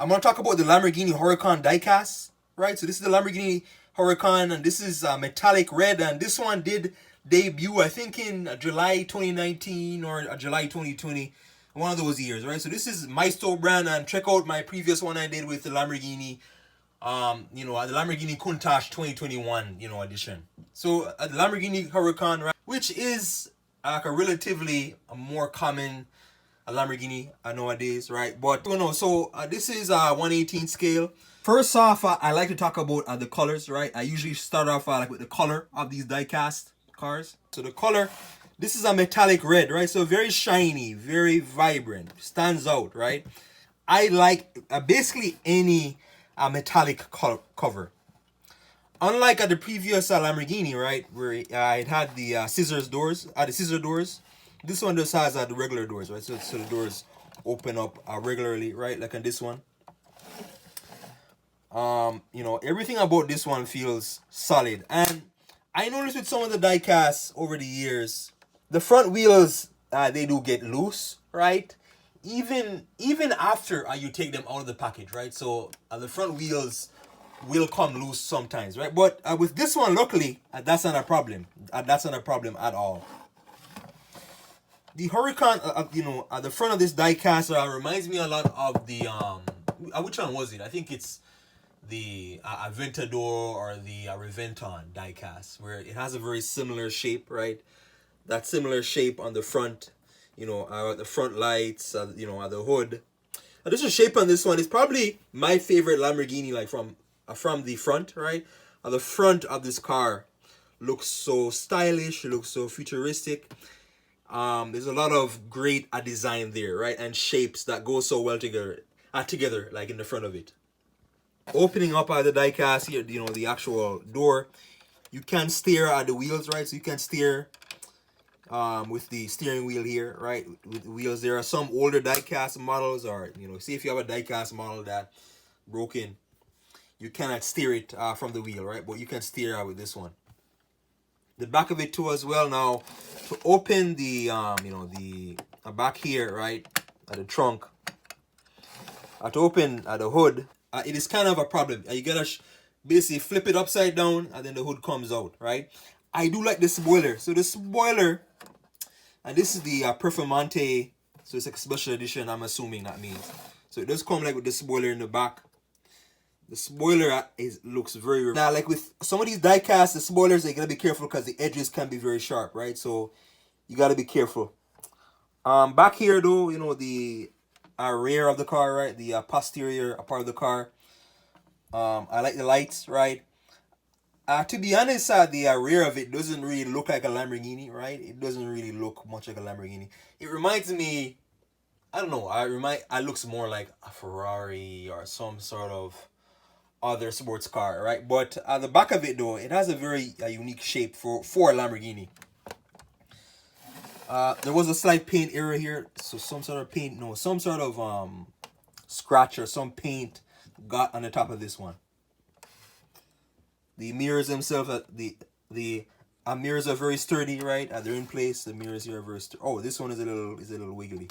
I'm gonna talk about the Lamborghini Huracan diecast, right? So this is the Lamborghini Huracan, and this is metallic red, and this one did debut, I think, in July 2019 or July 2020, one of those years, right? So this is Maestro brand, and check out my previous one I did with the Lamborghini, the Lamborghini Countach 2021, edition. So the Lamborghini Huracan, right, which is like a relatively more common a Lamborghini nowadays, right? But this is a 118 scale. First off, I like to talk about the colors, right? I usually start off like with the color of these diecast cars. So the color, this is a metallic red, right? So very shiny, very vibrant, stands out, right? I like basically any metallic cover. Unlike the previous Lamborghini, right, where it had the scissor doors, this one just has the regular doors, right? So the doors open up regularly, right? Like on this one. Everything about this one feels solid. And I noticed with some of the diecasts over the years, the front wheels they do get loose, right? Even after you take them out of the package, right? So the front wheels will come loose sometimes, right? But with this one, luckily, that's not a problem. That's not a problem at all. The Huracan, at the front of this diecast reminds me a lot of the which one was it? I think it's the Aventador or the Reventon diecast, where it has a very similar shape, right? That similar shape on the front, the front lights, the hood. This is shape on this one is probably my favorite Lamborghini, like from the front, right? The front of this car looks so stylish, it looks so futuristic. There's a lot of great design there, right? And shapes that go so well together, like in the front of it. Opening up the diecast here, the actual door, you can steer at the wheels, right? So you can steer with the steering wheel here, right? With the wheels, there are some older diecast models, or see if you have a diecast model that broken, you cannot steer it from the wheel, right? But you can steer with this one. The back of it too as well. Now to open the the back here, right, at the trunk, to open the hood, it is kind of a problem. You gotta basically flip it upside down, and then the hood comes out, right? I do like the spoiler. So the spoiler, and this is the Performante, so it's like a special edition, I'm assuming that means. So it does come like with the spoiler in the back. The spoiler looks very now, like with some of these diecasts, the spoilers, you gotta be careful because the edges can be very sharp, right? So you gotta be careful. Back here though, the rear of the car, right? The posterior part of the car. I like the lights, right? To be honest, the rear of it doesn't really look like a Lamborghini, right? It doesn't really look much like a Lamborghini. It reminds me, I don't know. It looks more like a Ferrari or some sort of other sports car, right? But at the back of it though, it has a very unique shape for a Lamborghini. There was a slight paint error here, so some sort of scratch or some paint got on the top of this one. The mirrors themselves, the mirrors are very sturdy, right? They're in place. The mirrors here are very sturdy. Oh, this one is a little wiggly.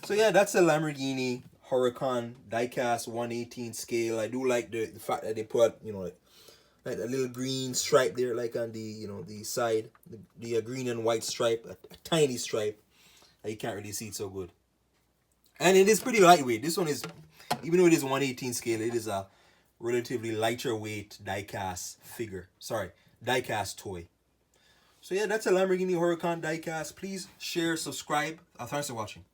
So yeah, that's a Lamborghini Huracan diecast 118 scale. I do like the fact that they put like a little green stripe there, like on the the side, the green and white stripe, a tiny stripe. You can't really see it so good, and it is pretty lightweight. This one is, even though it is 118 scale, it is a relatively lighter weight diecast diecast toy. So yeah, that's a Lamborghini Huracan diecast. Please share, subscribe. Thanks for watching.